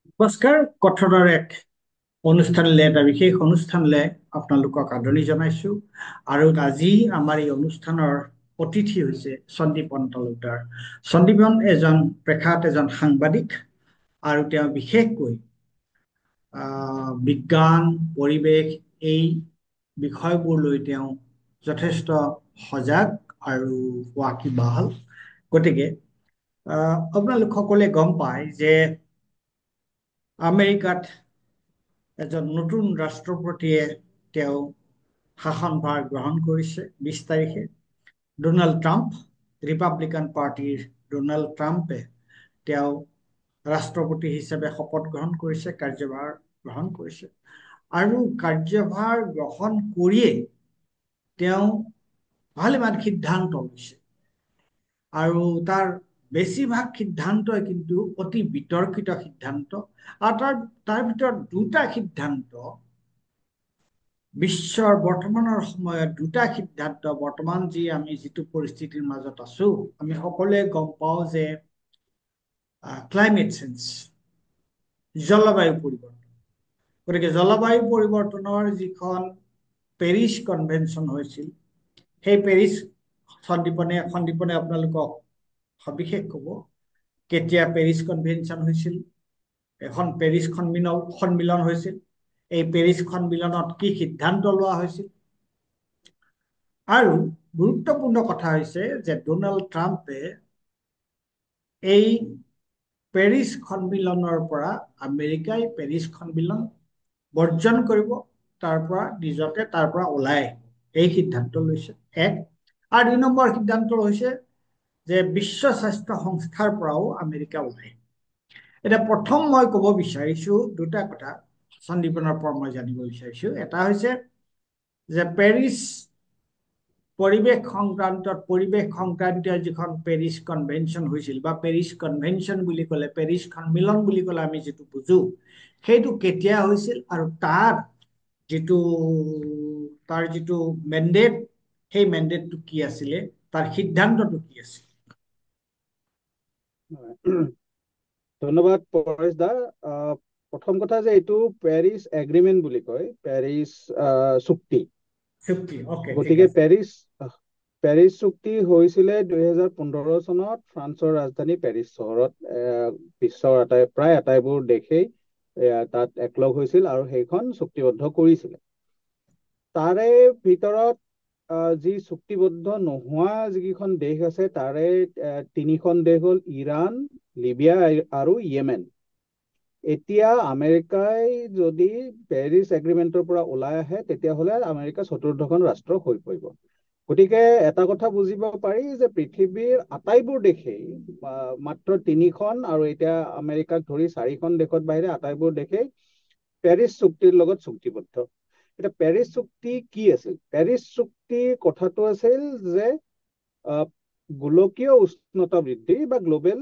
নমস্কাৰ কথনৰ এক অনুষ্ঠানলৈ এটা বিশেষ অনুষ্ঠানলৈ আপোনালোকক আদৰণি জনাইছো আৰু আজি আমাৰ এই অনুষ্ঠানৰ অতিথি হৈছে সন্দীপন তালুকদাৰ। সন্দীপন প্ৰখ্যাত এজন সাংবাদিক আৰু তেওঁ বিশেষকৈ বিজ্ঞান পৰিৱেশ এই বিষয়বোৰ লৈ তেওঁ যথেষ্ট সজাগ আৰু ৱাকিবহাল। গতিকে আপোনালোক সকলোৱে গম পায় যে আমেৰিকাত এজন নতুন ৰাষ্ট্ৰপতিয়ে তেওঁ শাসনভাৰ গ্ৰহণ কৰিছে ২০ তাৰিখে। ডোনাল্ড ট্ৰাম্প ৰিপাব্লিকান পাৰ্টিৰ ডোনাল্ড ট্ৰাম্পে তেওঁ ৰাষ্ট্ৰপতি হিচাপে শপত গ্ৰহণ কৰিছে, কাৰ্যভাৰ গ্ৰহণ কৰিছে আৰু কাৰ্যভাৰ গ্ৰহণ কৰিয়েই তেওঁ ভালেমান সিদ্ধান্ত লৈছে আৰু তাৰ বেছিভাগ সিদ্ধান্তই কিন্তু অতি বিতৰ্কিত সিদ্ধান্ত আৰু তাৰ ভিতৰত দুটা সিদ্ধান্ত বিশ্বৰ বৰ্তমানৰ সময়ত দুটা সিদ্ধান্ত বৰ্তমান আমি যিটো পৰিস্থিতিৰ মাজত আছো আমি সকলোৱে গম পাওঁ যে ক্লাইমেট চেঞ্জ জলবায়ু পৰিৱৰ্তন। গতিকে জলবায়ু পৰিৱৰ্তনৰ যিখন পেৰিছ কনভেনশ্যন হৈছিল সেই পেৰিছ সন্দীপনে আপোনালোকক সবিশেষ ক'ব কেতিয়া পেৰিছ কনভেনশ্যন হৈছিল, এখন পেৰিছ সন্মিলন হৈছিল, এই পেৰিছ সন্মিলনত কি সিদ্ধান্ত লোৱা হৈছিল আৰু গুৰুত্বপূৰ্ণ কথা হৈছে যে ডোনাল্ড ট্ৰাম্পে এই পেৰিছ সন্মিলনৰ পৰা আমেৰিকাই পেৰিছ সন্মিলন বৰ্জন কৰিব, তাৰ পৰা ওলাই এই সিদ্ধান্ত লৈছে এক। আৰু ২ নম্বৰ সিদ্ধান্ত হৈছে যে বিশ্ব স্বাস্থ্য সংস্থাৰ পৰাও আমেৰিকা ওলাই। এতিয়া প্ৰথম মই ক'ব বিচাৰিছো দুটা কথা সন্দীপনৰ পৰা মই জানিব বিচাৰিছো। এটা হৈছে যে পৰিৱেশ সংক্ৰান্তীয় যিখন পেৰিছ কনভেনশ্যন হৈছিল বা পেৰিছ কনভেনশ্যন বুলি ক'লে, পেৰিছ সন্মিলন বুলি ক'লে আমি যিটো বুজো সেইটো কেতিয়া হৈছিল আৰু তাৰ যিটো মেণ্ডেট সেই মেণ্ডেটটো কি আছিলে, তাৰ সিদ্ধান্তটো কি আছিল? ধন্যবাদ পৰেশ দা। প্ৰথম কথা যে এইটো পেৰিছ এগ্ৰিমেণ্ট বুলি কয়, পেৰিছ চুক্তি। গতিকে পেৰিছ চুক্তি হৈছিলে ২০১৫ চনত ফ্ৰান্সৰ ৰাজধানী পেৰিছ চহৰত। বিশ্বৰ প্ৰায় আটাইবোৰ দেশেই তাত একলগ হৈছিল আৰু সেইখন চুক্তিবদ্ধ কৰিছিলে। তাৰে ভিতৰত যি চুক্তিবদ্ধ নোহোৱা যিকেইখন দেশ আছে তাৰে ৩খন দেশ হ'ল ইৰাণ, লিবিয়া আৰু য়েমেন। এতিয়া আমেৰিকাই যদি পেৰিছ এগ্ৰিমেণ্টৰ পৰা ওলাই আহে তেতিয়াহ'লে আমেৰিকা চতুৰ্থখন ৰাষ্ট্ৰ হৈ পৰিব। গতিকে এটা কথা বুজিব পাৰি যে পৃথিৱীৰ আটাইবোৰ দেশেই মাত্ৰ ৩খন আৰু এতিয়া আমেৰিকাক ধৰি ৪খন দেশত বাহিৰে আটাইবোৰ দেশেই পেৰিছ চুক্তিৰ লগত চুক্তিবদ্ধ। এতিয়া পেৰিছ চুক্তি কি আছিল? পেৰিছ চুক্তিৰ কথাটো আছিল যে গোলকীয় উষ্ণতা বৃদ্ধি বা গ্ল'বেল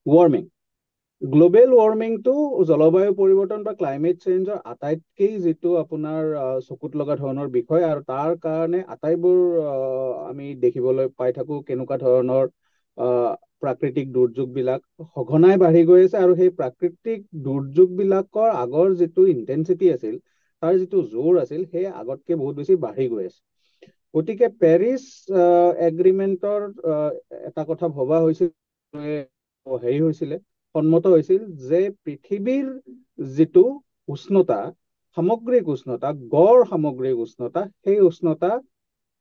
ৱাৰ্মিং। গ্ল'বেল ৱাৰ্মিংটো জলবায়ু পৰিৱৰ্তন বা ক্লাইমেট চেঞ্জৰ আটাইতকৈ যিটো আপোনাৰ চকুত লগা ধৰণৰ বিষয় আৰু তাৰ কাৰণে আটাইবোৰ আমি দেখিবলৈ পাই থাকো কেনেকুৱা ধৰণৰ প্ৰাকৃতিক দুৰ্যোগবিলাক সঘনাই বাঢ়ি গৈ আছে আৰু সেই প্ৰাকৃতিক দুৰ্যোগবিলাকৰ আগৰ যিটো ইণ্টেনচিটি আছিল, তাৰ যিটো জোৰ আছিল, সেই আগতকৈ বহুত বেছি বাঢ়ি গৈ আছে। গতিকে পেৰিছ এগ্ৰিমেণ্টৰ এটা কথা ভবা হৈছিল, সন্মত হৈছিল যে পৃথিৱীৰ যিটো উষ্ণতা, সামগ্ৰিক উষ্ণতা, গড় সামগ্ৰিক উষ্ণতা, সেই উষ্ণতা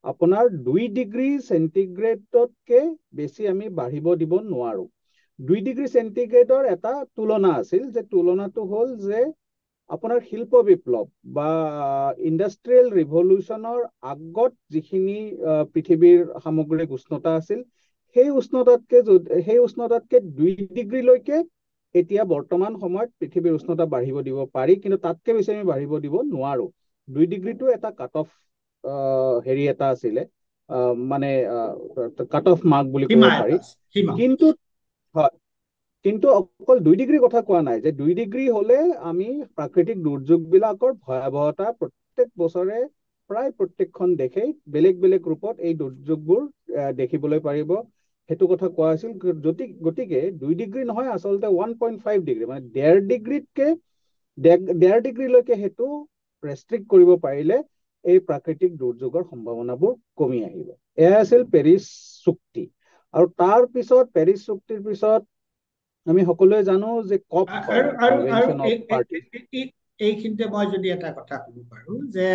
আপোনাৰ ২ ডিগ্ৰী চেণ্টিগ্ৰেডতকৈ বেছি আমি বাঢ়িব দিব নোৱাৰো। ২ ডিগ্ৰী চেণ্টিগ্ৰেডৰ এটা তুলনা আছিল, যে তুলনাটো হ'ল যে আপোনাৰ শিল্প বিপ্লৱ বা ইণ্ডাষ্ট্ৰিয়েল ৰিভলিউচনৰ আগত যিখিনি পৃথিৱীৰ সামগ্ৰিক উষ্ণতা আছিল সেই উষ্ণতাতকৈ ২ ডিগ্ৰীলৈকে এতিয়া বৰ্তমান সময়ত পৃথিৱীৰ উষ্ণতা বাঢ়িব দিব পাৰি, কিন্তু তাতকৈ বেছি আমি বাঢ়িব দিব নোৱাৰো। ২ ডিগ্ৰীটো এটা কাট অফ এটা আছিলে, মানে কাট অফ মাৰ্ক বুলি ক'ব পাৰি। কিন্তু হয়, কিন্তু অকল ২ ডিগ্ৰীৰ কথা কোৱা নাই যে ২ ডিগ্ৰী হলে আমি প্ৰাকৃতিক দুৰ্যোগবিলাকৰ ভয়াৱহতা প্ৰত্যেক বছৰে প্ৰায় প্ৰত্যেকখন দেশেই বেলেগ বেলেগ ৰূপত এই দুৰ্যোগবোৰ দেখিবলৈ পাৰিব। সেইটো কথা কোৱা হৈছিল। গতিকে 2 ডিগ্ৰী নহয়, আচলতে 1.5 ডিগ্ৰী, মানে 1.5 ডিগ্ৰীতকে 1.5 ডিগ্ৰীলৈকে সেইটো ৰেষ্ট্ৰিক্ট কৰিব পাৰিলে এই প্ৰাকৃতিক দুৰ্যোগৰ সম্ভাৱনাবোৰ কমি আহিব। এয়া আছিল পেৰিছ চুক্তি। আৰু তাৰ পিছত পেৰিছ চুক্তিৰ পিছত আমি সকলোৱে জানো যে কপ হয়, কনভেনচন অফ পাৰ্টি। এইখিনিতে মই যদি এটা কথা ক'ব পাৰো যে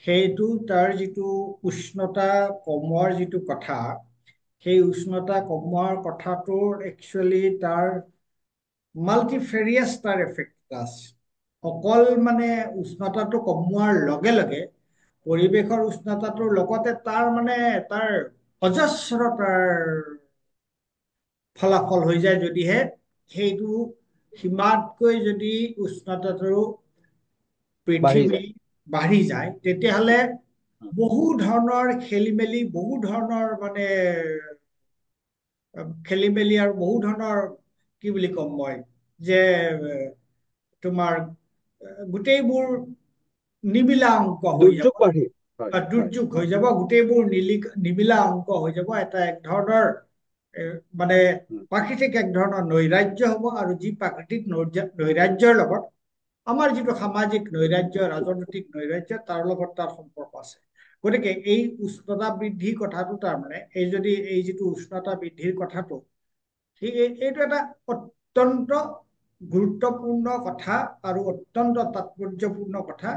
সেইটো তাৰ যিটো উষ্ণতা কমোৱাৰ যিটো কথা, সেই উষ্ণতা কমোৱাৰ কথাটোৰ একচুৱেলি তাৰ মাল্টিফেৰিয়াছ তাৰ এফেক্ট আছে। অকল মানে উষ্ণতাটো কমোৱাৰ লগে লগে পৰিৱেশৰ উষ্ণতাটোৰ লগতে তাৰ মানে তাৰ অজস্ৰ তাৰ ফলাফল হৈ যায় যদিহে সেইটো সীমাতকৈ যদি উষ্ণতাটো বাঢ়ি পৃথিৱী যায়। বাঢ়ি যায়, তেতিয়াহ'লে বহু ধৰণৰ খেলি মেলি, বহু ধৰণৰ মানে খেলি মেলি আৰু বহু ধৰণৰ কি বুলি ক'ম মই, যে তোমাৰ গোটেইবোৰ নিমিলা অংক হৈ যাব, দুৰ্যোগ বাঢ়ি, হয় হয় দুৰ্যোগ হৈ যাব, গোটেইবোৰ নিমিলা অংক হৈ যাব। এটা এক ধৰণৰ মানে প্ৰাকৃতিক এক ধৰণৰ নৈৰাজ্য হ'ব, আৰু যি প্ৰাকৃতিক নৈৰাজ্যৰ লগত আমাৰ যিটো সামাজিক নৈৰাজ্য, ৰাজনৈতিক নৈৰাজ্য, তাৰ লগত তাৰ সম্পৰ্ক আছে। গতিকে এই উষ্ণতা বৃদ্ধিৰ কথাটো, তাৰমানে এই যিটো উষ্ণতা বৃদ্ধিৰ কথাটো, এইটো এটা অত্যন্ত গুৰুত্বপূৰ্ণ কথা আৰু অত্যন্ত তাৎপৰ্যপূৰ্ণ কথা।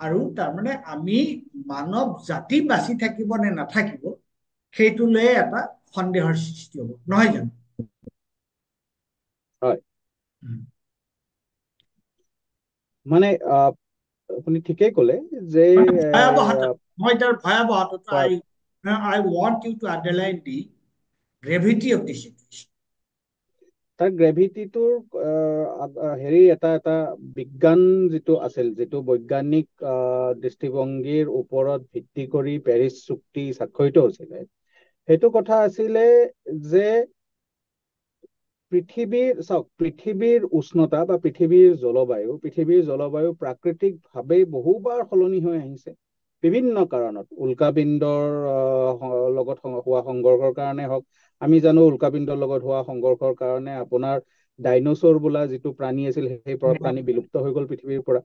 আৰু তাৰমানে আমি মানৱ জাতি বাচি থাকিব নে নাথাকিব, সেইটো লৈয়ে এটা সন্দেহৰ সৃষ্টি হ'ব, নহয় জানো? হয়। মানে আপুনি ঠিকেই ক'লে যে ভয়াৱহতা, মই তাৰ ভয়াৱহতাটো I want you to underline the gravity of the situation. তাৰ গ্ৰেভিটিটোৰ হেৰি এটা বিজ্ঞান যিটো আছিল, যিটো বৈজ্ঞানিক দৃষ্টিভংগীৰ ওপৰত ভিত্তি কৰি পেৰিছ চুক্তি স্বাক্ষৰিত হৈছিলে, সেইটো কথা আছিলে যে পৃথিৱীৰ উষ্ণতা বা পৃথিৱীৰ জলবায়ু প্ৰাকৃতিকভাৱে বহুবাৰ সলনি হৈ আহিছে বিভিন্ন কাৰণত। উল্কাপিণ্ডৰ লগত হোৱা সংঘৰ্ষৰ কাৰণে হওক, আমি জানো উল্কাপিণ্ডৰ লগত হোৱা সংঘৰ্ষৰ কাৰণে আপোনাৰ ডাইনছৰ বোলা যিটো প্ৰাণী আছিল, সেই প্ৰাণী বিলুপ্ত হৈ গ'ল পৃথিৱীৰ পৰা।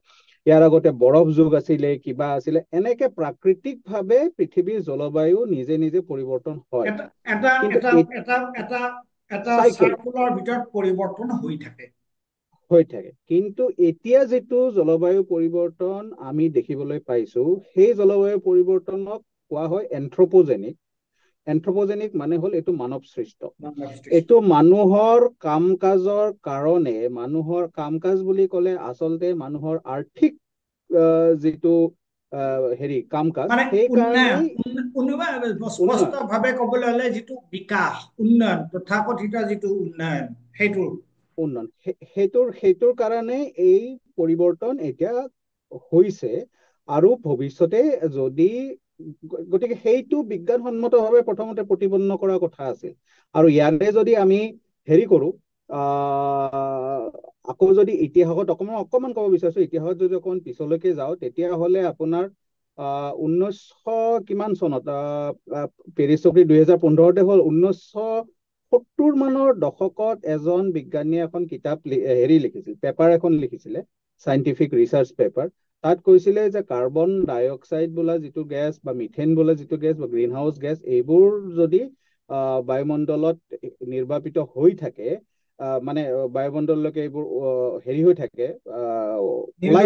ইয়াৰ আগতে বৰফ যুগ আছিলে, কিবা আছিলে, এনেকে প্ৰাকৃতিকভাৱে পৃথিৱীৰ জলবায়ু নিজে নিজে পৰিৱৰ্তন হয়। কিন্তু এটা চাইকেল চাৰ্কুলৰ ভিতৰত পৰিৱৰ্তন হৈ থাকে। কিন্তু এতিয়া যিটো জলবায়ু পৰিৱৰ্তন আমি দেখিবলৈ পাইছো, সেই জলবায়ু পৰিৱৰ্তনক কোৱা হয় এন্থ্ৰপোজেনিক। এন্থ্ৰপোজেনিক মানে হ'ল এইটো মানৱ সৃষ্ট। এইটো মানুহৰ কাম কাজৰ কাৰণে, মানুহৰ কাম কাজ বুলি ক'লে আচলতে মানুহৰ আৰ্থিক যিটো হেৰি কাম কাজ, মানে সেই কাৰণেই স্পষ্ট উন্নয়ন ভাৱে ক'বলৈ হলে যিটো বিকাশ, উন্নয়ন, তথাকথিত যিটো উন্নয়ন, সেইটোৰ কাৰণে এই পৰিৱৰ্তন এতিয়া হৈছে। আৰু ভৱিষ্যতে যদি, গতিকে সেইটো বিজ্ঞানসন্মতভাৱে প্ৰথমতে প্ৰতিপন্ন কৰাৰ কথা আছিল। আৰু ইয়াতে যদি আমি হেৰি কৰো, আকৌ যদি ইতিহাসত অকমান ক'ব বিচাৰিছো, ইতিহাসত যদি অকমান পিছলৈকে যাওঁ, তেতিয়াহ'লে আপোনাৰ 1900 কিমান চনত পেৰিছ চুক্তি 2015তে হ'ল। 1970 মানৰ দশকত এজন বিজ্ঞানীয়ে এখন কিতাপ লিখিছিল, পেপাৰ এখন লিখিছিলে, চাইণ্টিফিক ৰিচাৰ্চ পেপাৰ। তাত কৈছিলে যে কাৰ্বন ডাই অক্সাইড বোলা যিটো গেছ, বা মিথেন বোলা যিটো গেছ, বা গ্ৰীণ হাউচ গেছ, এইবোৰ যদি বায়ুমণ্ডলত নিৰ্বাপিত হৈ থাকে, মানে বায়ুমণ্ডললৈকে এইবোৰ হেৰি হৈ থাকে, ওলাই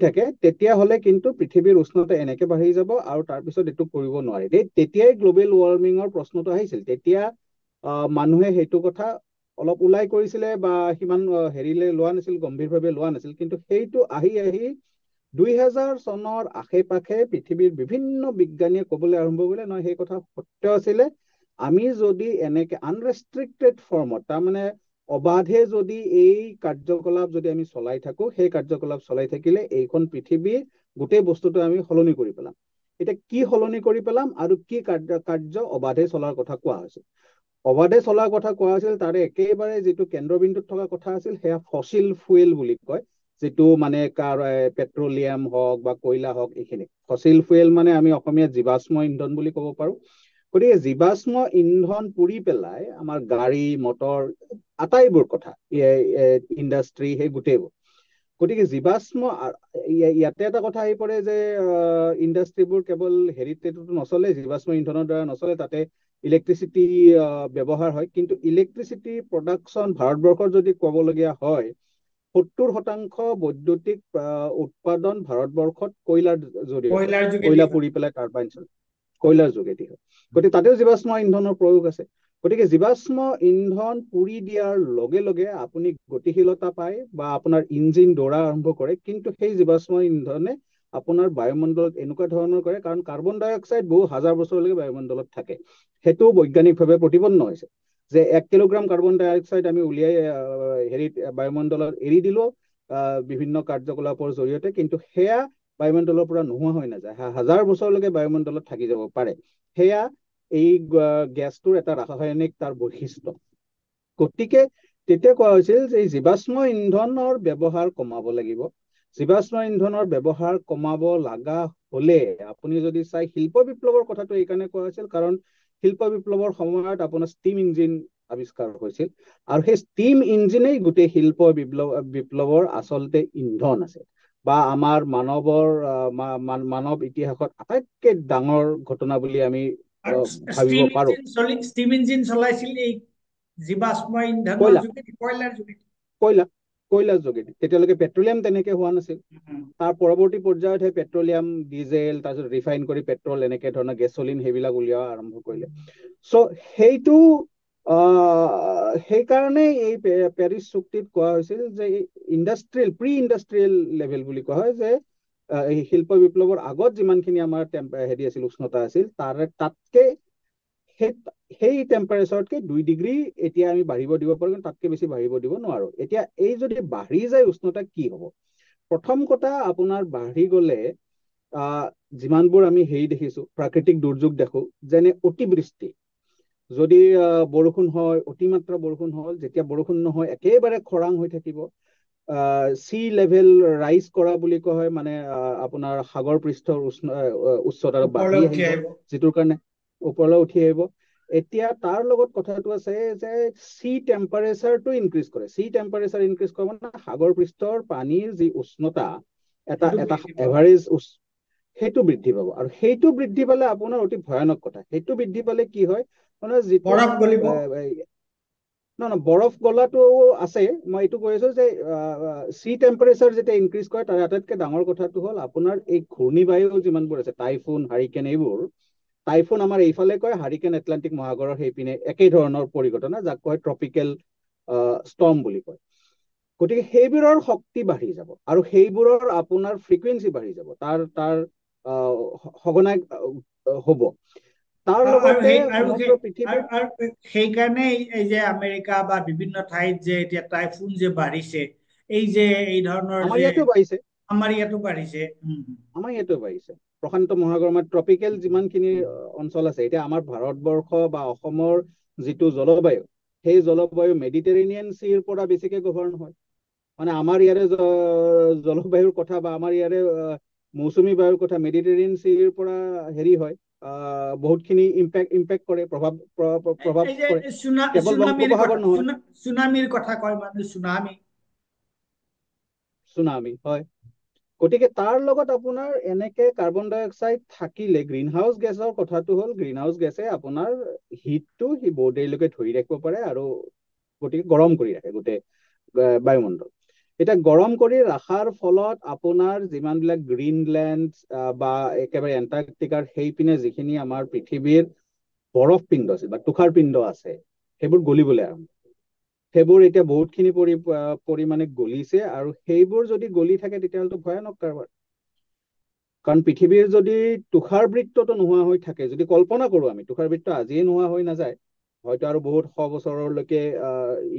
থাকে, তেতিয়াহ'লে কিন্তু পৃথিৱীৰ উষ্ণতা এনেকে বাঢ়ি যাব, আৰু তাৰপিছত এইটো কৰিব নোৱাৰি। তেতিয়াই গ্ল'বেল ৱাৰ্মিঙৰ প্ৰশ্নটো আহিছিল। তেতিয়া মানুহে সেইটো কথা অলপ ওলাই কৰিছিলে, বা সিমান হেৰিলে লোৱা নাছিল, গম্ভীৰভাৱে লোৱা নাছিল। কিন্তু সেইটো আহি 2000 চনৰ আশে পাশে পৃথিৱীৰ বিভিন্ন বিজ্ঞানীয়ে ক'বলৈ আৰম্ভ কৰিলে, নহয় সেই কথা সত্য আছিলে। আমি যদি এনেকে আনৰেষ্ট্ৰিক্টেড ফৰ্মত, তাৰমানে অবাধে যদি এই কাৰ্যকলাপ যদি আমি চলাই থাকো, সেই কাৰ্যকলাপ চলাই থাকিলে এইখন পৃথিৱী গোটেই বস্তুটো আমি সলনি কৰি পেলাম। এতিয়া কি সলনি কৰি পেলাম, আৰু কি কাৰ্য অবাধে চলাৰ কথা কোৱা হৈছিল? অবাধে চলাৰ কথা কোৱা হৈছিল, তাৰে একেবাৰে যিটো কেন্দ্ৰবিন্দুত থকা কথা আছিল, সেয়া ফচিল ফুৱেল বুলি কয়, যিটো মানে পেট্ৰলিয়াম হওক বা কয়লা হওক, এইখিনি ফচিল ফুৱেল মানে আমি অসমীয়াত জীৱাশ্ম ইন্ধন বুলি ক'ব পাৰো। গতিকে জীৱাশ্ম ইন্ধন পুৰি পেলাই আমাৰ গাড়ী মটৰ আটাইবোৰ কথা ইণ্ডাষ্ট্ৰি সেই গোটেইবোৰ। গতিকে জীৱাশ্ম ইয়াতে এটা কথা আহি পৰে যে ইণ্ডাষ্ট্ৰিবোৰ কেৱল হেৰিতেতো নচলে, জীৱাশ্ম ইন্ধনৰ দ্বাৰা নচলে, তাতে ইলেক্ট্ৰিচিটি ব্যৱহাৰ হয়। কিন্তু ইলেক্ট্ৰিচিটি প্ৰডাকশ্যন ভাৰতবৰ্ষৰ যদি ক'বলগীয়া হয়, 70% বৈদ্যুতিক উৎপাদন ভাৰতবৰ্ষত কয়লাৰ জৰিয়তে, কয়লা পুৰি পেলাই টাৰবাইন চলে, কয়লাৰ যোগেদি হয়। গতিকে তাতেও জীৱাশ্ম ইন্ধনৰ প্ৰয়োগ আছে। গতিকে জীৱাশ্ম ইন্ধন পুৰি দিয়াৰ লগে লগে আপুনি গতিশীলতা পায় বা আপোনাৰ ইঞ্জিন দৌৰা আৰম্ভ কৰে, কিন্তু সেই জীৱাশ্ম ইন্ধনে আপোনাৰ বায়ুমণ্ডলত এনেকুৱা ধৰণৰ কৰে, কাৰণ কাৰ্বন ডাই অক্সাইড বহু হাজাৰ বছৰলৈকে বায়ুমণ্ডলত থাকে। সেইটো বৈজ্ঞানিকভাৱে প্ৰতিপন্ন হৈছে যে 1 কিলোগ্ৰাম কাৰ্বন ডাই অক্সাইড আমি উলিয়াই হেৰিত বায়ুমণ্ডলত এৰি দিলো বিভিন্ন কাৰ্যকলাপৰ জৰিয়তে, কিন্তু সেয়া বায়ুমণ্ডলৰ পৰা নোহোৱা হৈ নাযায়, হাজাৰ বছৰলৈকে বায়ুমণ্ডলত থাকি যাব পাৰে। সেয়া এই গেছটোৰ এটা ৰাসায়নিক তাৰ বৈশিষ্ট্য। গতিকে তেতিয়া কোৱা হৈছিল যে জীৱাশ্ম ইন্ধনৰ ব্যৱহাৰ কমাব লাগিব। জীৱাশ্ম ইন্ধনৰ ব্যৱহাৰ কমাব লগা হলে আপুনি যদি চাই, শিল্প বিপ্লৱৰ কথাটো এইকাৰণে কোৱা হৈছিল কাৰণ শিল্প বিপ্লৱৰ সময়ত আপোনাৰ ষ্টিম ইঞ্জিন আৱিষ্কাৰ হৈছিল, আৰু সেই ষ্টিম ইঞ্জিনেই গোটেই শিল্প বিপ্লৱৰ আচলতে ইন্ধন আছে, বা আমাৰ মানৱ ইতিহাসত আটাইতকৈ ডাঙৰ ঘটনা বুলি আমি ভাবিব পাৰো। ষ্টিম ইঞ্জিন চলাইছিল এই জীৱাশ্ম ইন্ধনৰ যোগেদি, কয়লাৰ যোগেদি। তেতিয়ালৈকে পেট্ৰলিয়াম তেনেকে হোৱা নাছিল। তাৰ পৰৱৰ্তী পৰ্যায়তহে পেট্ৰলিয়াম, ডিজেল, তাৰপিছত ৰিফাইন কৰি পেট্ৰল, এনেকে ধৰণৰ গেছলিন সেইবিলাক উলিওৱা আৰম্ভ কৰিলে। চ' সেইটো সেইকাৰণে এই পেৰিছ চুক্তিত কোৱা হৈছিল যে প্ৰি ইণ্ডাষ্ট্ৰিয়েল লেভেল বুলি কোৱা হয়, যে শিল্প বিপ্লৱৰ আগত যিমানখিনি আমাৰ হেৰি আছিল, উষ্ণতা আছিল, তাতকে সেই টেম্পাৰেচাৰতকে 2 ডিগ্ৰী এতিয়া আমি বাঢ়িব দিব পাৰো, কিন্তু তাতকে বেছি বাঢ়িব দিব নোৱাৰো। এতিয়া এই যদি বাঢ়ি যায় উষ্ণতা কি হব? প্ৰথম কথা, আপোনাৰ বাঢ়ি গলে যিমানবোৰ আমি হেৰি দেখিছো, প্ৰাকৃতিক দুৰ্যোগ দেখো, যেনে অতিবৃষ্টি। যদি বৰষুণ হয়, অতিমাত্ৰা বৰষুণ হল, যেতিয়া বৰষুণ নহয় একেবাৰে খৰাং হৈ থাকিব। চি লেভেল ৰাইজ কৰা বুলি কোৱা হয়, মানে আপোনাৰ সাগৰ পৃষ্ঠৰ উচ্চতা বাঢ়ি আহিব, যিটোৰ কাৰণে ওপৰলৈ উঠি আহিব। এতিয়া তাৰ লগত কথাটো আছে যে চি টেম্পাৰেচাৰটো ইনক্ৰিজ কৰে। চি টেম্পাৰেচাৰ ইনক্ৰিজ কৰে মানে সাগৰ পৃষ্ঠৰ পানীৰ যি উষ্ণতা, এটা এভাৰেজ সেইটো বৃদ্ধি পাব। আৰু সেইটো বৃদ্ধি পালে আপোনাৰ অতি ভয়ানক কথা। সেইটো বৃদ্ধি পালে কি হয়, মানে যিটো বৰফ গলাটো আছে, মই এইটো কৈ আছো যে চি টেম্পাৰেচাৰ যেতিয়া ইনক্ৰিজ কৰে, তাৰ আটাইতকৈ ডাঙৰ কথাটো হ'ল আপোনাৰ এই ঘূৰ্ণীবায়ু যিমানবোৰ আছে, টাইফুন, হাৰিকেন, এইবোৰ টাইফুন আমাৰ এইফালে কয়, হাৰিকেন আটলান্টিক মহাসাগৰৰ সেইপিনে একেই ধৰণৰ পৰিঘটনা, যাক কয় ট্ৰপিকেল ষ্টৰ্ম বুলি কয়। গতিকে সেইবোৰৰ শক্তি বাঢ়ি যাব, আৰু সেইবোৰৰ আপোনাৰ ফ্ৰিকুৱেঞ্চি বাঢ়ি যাব, তাৰ সঘনাই হ'ব। তাৰ লগতে সমগ্ৰ পৃথিৱীত সেইকাৰণে এই যে আমেৰিকা বা বিভিন্ন ঠাইত যে এতিয়া টাইফুন যে বাঢ়িছে, এই যে এই ধৰণৰ আমাৰ যে ইয়াতো বাঢ়িছে, আমাৰ ইয়াতো বাঢ়িছে। প্ৰশান্ত মহাসাগৰ, মানে ট্ৰপিকেল যিমানখিনি অঞ্চল আছে, এতিয়া আমাৰ ভাৰতবৰ্ষ বা অসমৰ যিটো জলবায়ু, সেই জলবায়ু মেডিটেৰেনিয়ান চিৰ পৰা বেছিকে গভৰ্ণ হয়। মানে আমাৰ ইয়াৰে জলবায়ুৰ কথা বা আমাৰ ইয়াৰে মৌচুমী বায়ুৰ কথা মেডিটেৰিয়ান চিৰ পৰা হেৰি হয়, বহুতখিনি ইম্পেক্ট কৰে, প্ৰভাৱ কৰে। কেৱল বংগোপসাগৰ নহয়, চুনামীৰ কথা কয় মানুহ, চুনামি হয়। গতিকে তাৰ লগত আপোনাৰ এনেকে কাৰ্বন ডাই অক্সাইড থাকিলে, গ্ৰীণ হাউচ গেছৰ কথাটো হ'ল, গ্ৰীণ হাউচ গেছে আপোনাৰ হিটটো সি বহুত দেৰিলৈকে ধৰি ৰাখিব পাৰে, আৰু গতিকে গৰম কৰি ৰাখে গোটেই বায়ুমণ্ডল। এতিয়া গৰম কৰি ৰখাৰ ফলত আপোনাৰ যিমানবিলাক গ্ৰীণলেণ্ড বা একেবাৰে এণ্টাৰ্কটিকাৰ সেইপিনে যিখিনি আমাৰ পৃথিৱীৰ বৰফ পিণ্ড আছে বা তুষাৰ পিণ্ড আছে, সেইবোৰ গলিবলৈ আৰম্ভ। সেইবোৰ এতিয়া বহুতখিনি পৰিমাণে গলিছে, আৰু সেইবোৰ যদি গলি থাকে তেতিয়াহ'লেতো ভয়ানক কাৰবাৰ। কাৰণ পৃথিৱীৰ যদি তুষাৰবৃত্তটো নোহোৱা হৈ থাকে, যদি কল্পনা কৰো আমি তুষাৰবৃত্ত আজিয়ে নোহোৱা হৈ নাযায়, হয়তো আৰু বহুত শ বছৰলৈকে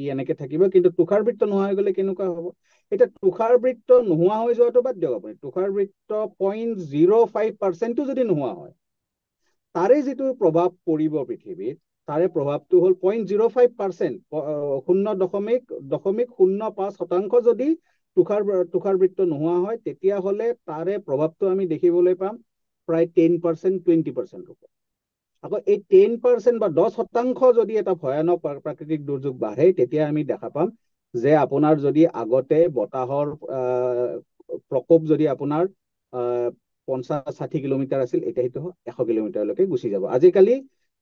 ই এনেকে থাকিব, কিন্তু তুষাৰবৃত্ত নোহোৱা হৈ গলে কেনেকুৱা হ'ব? এতিয়া তুষাৰবৃত্ত নোহোৱা হৈ যোৱাটো বাদ দিয়ক আপুনি, তুষাৰবৃত্ত 0.05% যদি নোহোৱা হয়, তাৰে যিটো প্ৰভাৱ পৰিব পৃথিৱীত, তাৰে প্ৰভাৱটো হ'ল 0.05%, 0.05% যদি তুষাৰবৃত্ত নোহোৱা হয়, তেতিয়াহ'লে তাৰে প্ৰভাৱটো আমি দেখিবলৈ পাম প্ৰায় 10%, 20% হ'ব। আকৌ এই 10% বা 10% যদি এটা ভয়ানক প্ৰাকৃতিক দুৰ্যোগ বাঢ়ে, তেতিয়া আমি দেখা পাম যে আপোনাৰ যদি আগতে বতাহৰ প্ৰকোপ যদি আপোনাৰ 50-60 কিলোমিটাৰ আছিল, এতিয়া সেইটো 100 কিলোমিটাৰলৈকে গুচি যাব। আজিকালি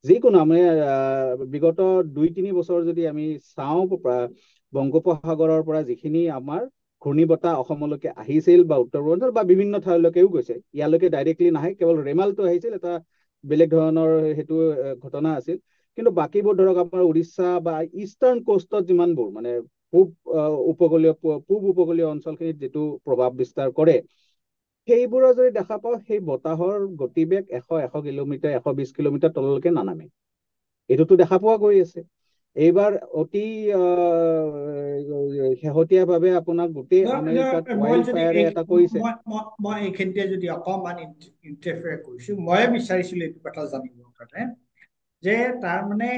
যিকোনো আমি বিগত 2-3 বছৰ যদি আমি চাওঁ, বংগোপসাগৰৰ পৰা যিখিনি আমাৰ ঘূৰ্ণী বতাহ অসমলৈকে আহিছিল বা উত্তৰ পূৰ্বাঞ্চল বা বিভিন্ন ঠাইলৈকেও গৈছে, ইয়ালৈকে ডাইৰেক্টলি নাহে, কেৱল ৰেমালটো আহিছিল, এটা বেলেগ ধৰণৰ সেইটো ঘটনা আছিল। কিন্তু বাকীবোৰ ধৰক আপোনাৰ উৰিষ্যা বা ইষ্টাৰ্ণ কোষ্টত যিমানবোৰ মানে পূব উপকূলীয় অঞ্চলখিনিত যিটো প্ৰভাৱ বিস্তাৰ কৰে, সেইবোৰৰ যদি দেখা পাওঁ, সেই বতাহৰ গতিবেগ 100-100 কিলোমিটাৰ 120 কিলোমিটাৰ তললৈকে নানামে। এইটোতো দেখা পোৱা গৈ আছে। এইবাৰ অতি শেহতীয়াভাৱে আপোনাক গোটেই আমেৰিকাত মই ৱাইল্ড যদি ফায়াৰে এটা কৰিছে। মই এইখিনিতে যদি অকমান ইণ্টাৰফেয়াৰ কৰিছো, মই বিচাৰিছিলো এইটো কথা জানিবৰ কাৰণে যে তাৰ মানে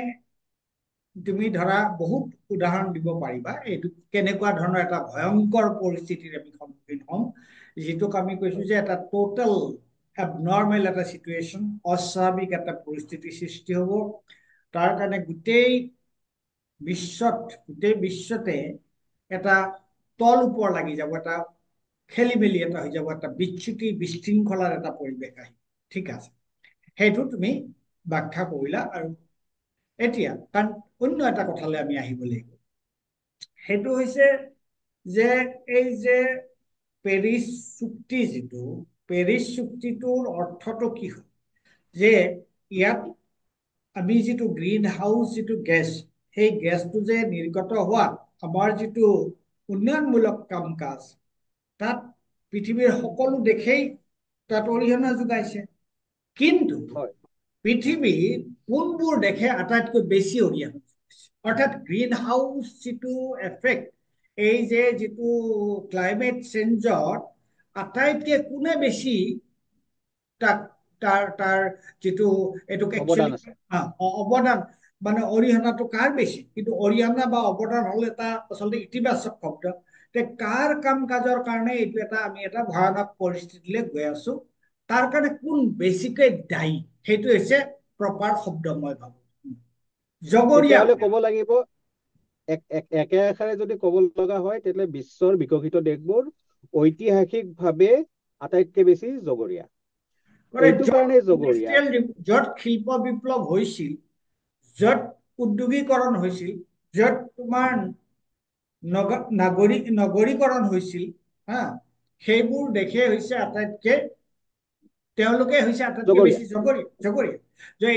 তুমি ধৰা বহুত উদাহৰণ দিব পাৰিবা এইটো কেনেকুৱা ধৰণৰ এটা ভয়ংকৰ পৰিস্থিতিৰ আমি সন্মুখীন হম, যিটোক আমি কৈছো যে এটা টোটেল এবনৰ্মেল এটা চিটুৱেশ্যন, অস্বাভাৱিক এটা পৰিস্থিতিৰ সৃষ্টি হ'ব। তাৰ কাৰণে গোটেই বিশ্বতে এটা তল ওপৰ লাগি যাব, এটা খেলি মেলি এটা হৈ যাব, এটা বিচ্যুতি বিশৃংখলাৰ এটা পৰিৱেশ আহিব। ঠিক আছে, সেইটো তুমি ব্যাখ্যা কৰিলা। আৰু এতিয়া কাৰণ অন্য এটা কথালৈ আমি আহিব লাগিব, সেইটো হৈছে যে এই যে পেৰিছ চুক্তি, যিটো পেৰিছ চুক্তিটোৰ অৰ্থটো কি হয়, যে ইয়াত আমি যিটো গ্ৰীণ হাউচ যিটো গেছ, সেই গেছটো যে নিৰ্গত হোৱা আমাৰ যিটো উন্নয়নমূলক কাম কাজ, তাত পৃথিৱীৰ সকলো দেশেই তাত অৰিহণা যোগাইছে। কিন্তু হয়, পৃথিৱীৰ কোনবোৰ দেশে আটাইতকৈ বেছি অৰিহণা যোগাইছে, অৰ্থাৎ গ্ৰীণ হাউচ যিটো এফেক্ট, এই যে যিটো ক্লাইমেট চেঞ্জত আটাইতকৈ কোনে বেছি তাক তাৰ যিটো এইটোক অৱদান একচুৱেলি আছে। অৱদান মানে অৰিহণাটো কাৰ বেছি, কিন্তু অৰিহণা বা অৱদান হল এটা আচলতে ইতিবাচক শব্দ। কাৰ কাম কাজৰ কাৰণে এইটো আমি এটা ভয়ানক পৰিস্থিতিলৈ গৈ আছো, তাৰ কাৰণে কোন বেছিকৈ দায়ী, সেইটো হৈছে প্ৰপাৰ শব্দ মই ভাবো। জগৰীয়া তেতিয়াহ'লে ক'ব লাগিব, একে আষাৰে যদি ক'ব লগা হয়, তেতিয়াহ'লে বিশ্বৰ বিকশিত দেশবোৰ ঐতিহাসিকভাৱে আটাইতকৈ বেছি জগৰীয়া। এইটো কাৰণে জগৰীয়া, য'ত শিল্প বিপ্লৱ হৈছিল, য'ত উদ্যোগীকৰণ হৈছিল, য'ত তোমাৰ নগৰীকৰণ হৈছিল, হা, সেইবোৰ দেশে হৈছে আটাইতকৈ, তেওঁলোকে হৈছে আটাইতকৈ জগৰীয়া। বেছি জগৰীয়া।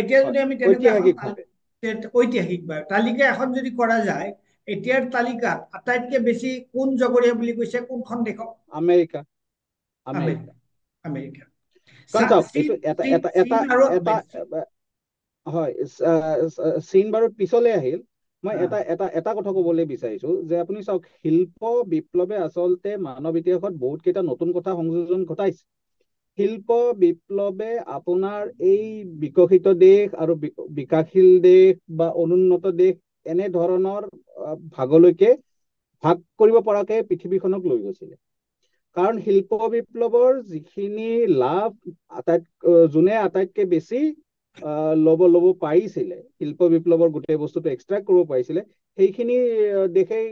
এতিয়া হয়, যদি আমি তেনেকুৱা এখন ঐতিহাসিকভাৱে ঐতিহাসিক বা তালিকা এখন যদি কৰা যায়, এতিয়াৰ তালিকাত আটাইতকৈ বেছি কোন জগৰীয়া বুলি কৈছে, কোনখন দেশক? আমেৰিকা। আমেৰিকা। আমেৰিকা। কাৰণ চাওক, এইটো এটা এটা এটা চীন আৰু এটা হয়, চীন বাৰু পিছলৈ আহিল। মই এটা এটা এটা কথা কবলৈ বিচাৰিছো যে আপুনি চাওক, শিল্প বিপ্লৱে আচলতে মানৱ ইতিহাসত বহুত কেইটা নতুন কথা সংযোজন ঘটাইছে। শিল্প বিপ্লৱে আপোনাৰ এই বিকশিত দেশ আৰু বিকাশশীল দেশ বা অনুন্নত দেশ এনেধৰণৰ ভাগলৈকে ভাগ কৰিব পৰাকে পৃথিৱীখনক লৈ গৈছিলে। কাৰণ শিল্প বিপ্লৱৰ যিখিনি লাভ যোনে আটাইতকৈ বেছি ল'ব পাৰিছিলে, শিল্প বিপ্লৱৰ গোটেই বস্তুটো এক্সট্ৰেক্ট কৰিব পাৰিছিলে, সেইখিনি দেশেই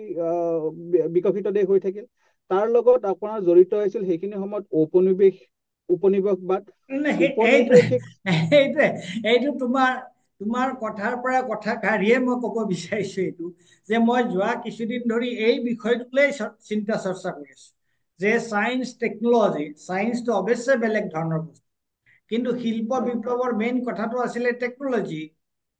বিকশিত দেশ হৈ থাকিল। তাৰ লগত আপোনাৰ জড়িত হৈছিল সেইখিনি সময়ত উপনিৱেশবাদ। এইটো তোমাৰ কথাৰ পৰা কথা কাঢ়িয়ে মই ক'ব বিচাৰিছো এইটো, যে মই যোৱা কিছুদিন ধৰি এই বিষয়টোলৈ চিন্তা চৰ্চা কৰি আছো, যে চায়েন্স টেকনলজি, চায়েন্সটো অৱশ্যে বেলেগ ধৰণৰ বস্তু, কিন্তু শিল্প হয় বিপ্লৱৰ মেইন কথাটো আছিলে টেকনলজি,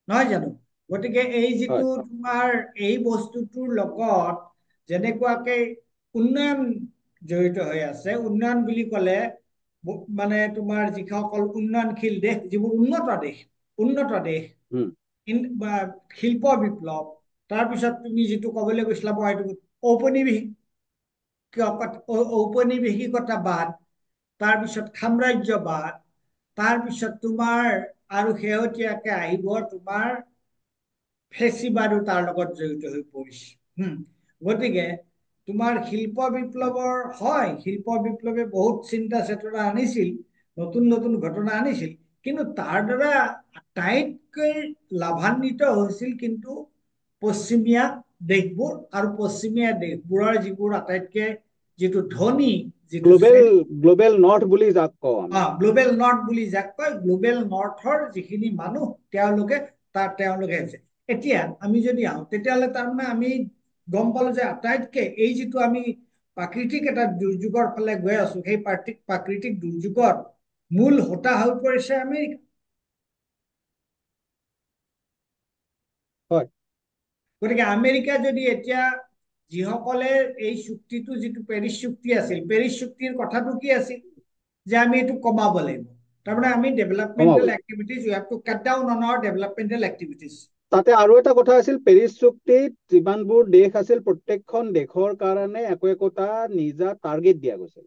নহয় জানো? গতিকে এই যিটো হয় তোমাৰ এই বস্তুটোৰ লগত যেনেকুৱাকে উন্নয়ন জড়িত হৈ আছে, উন্নয়ন বুলি ক'লে মানে তোমাৰ যিসকল উন্নয়নশীল দেশ, যিবোৰ উন্নত দেশ, উম শিল্প বিপ্লৱ, তাৰপিছত তুমি যিটো ক'বলৈ গৈছিলা, মই এইটো ঔপনিৱেশিকতাবাদ, তাৰপিছত সাম্ৰাজ্যবাদ, তাৰপিছত তোমাৰ আৰু শেহতীয়াকে আহিব তোমাৰ ফেচিবাদো তাৰ লগত জড়িত হৈ পৰিছে। গতিকে তোমাৰ শিল্প বিপ্লৱৰ, হয়, শিল্প বিপ্লৱে বহুত চিন্তা চেতনা আনিছিল, নতুন নতুন ঘটনা আনিছিল, কিন্তু তাৰ দ্বাৰা আটাইতকৈ লাভান্বিত হৈছিল কিন্তু পশ্চিমীয়া দেশবোৰ, আৰু পশ্চিমীয়া দেশবোৰৰ যিবোৰ আটাইতকৈ যিটো ধনী যিটো গ্লোবেল নৰ্থ বুলি যাক কওঁ আমি, গ্লোবেল নৰ্থ বুলি যাক কয়, গ্লোবেল নৰ্থৰ যিখিনি মানুহ তেওঁলোকে আছে। এতিয়া আমি যদি আহোঁ তেতিয়াহ'লে তাৰমানে আমি গম পালো যে আটাইতকৈ এই যিটো আমি প্ৰাকৃতিক এটা দুৰ্যোগৰ ফালে গৈ আছো, সেই প্ৰাকৃতিক দুৰ্যোগৰ মূল হোতা হৈ পৰিছে আমেৰিকা। হয়, গতিকে আমেৰিকা যদি এতিয়া যিসকলে এই চুক্তিটো, যিটো পেৰিছ চুক্তি আছিল, পেৰিছ চুক্তিৰ কথাটো কি আছিল যে আমি এইটো কমাব লাগিব। তাৰমানে আমি developmental activities, we have to cut down on our developmental activities. তাতে আৰু এটা কথা আছিল, পেৰিছ চুক্তিত যিমানবোৰ দেশ আছিল প্ৰত্যেকখন দেশৰ কাৰণে একোটা নিজা টাৰ্গেট দিয়া গৈছিল,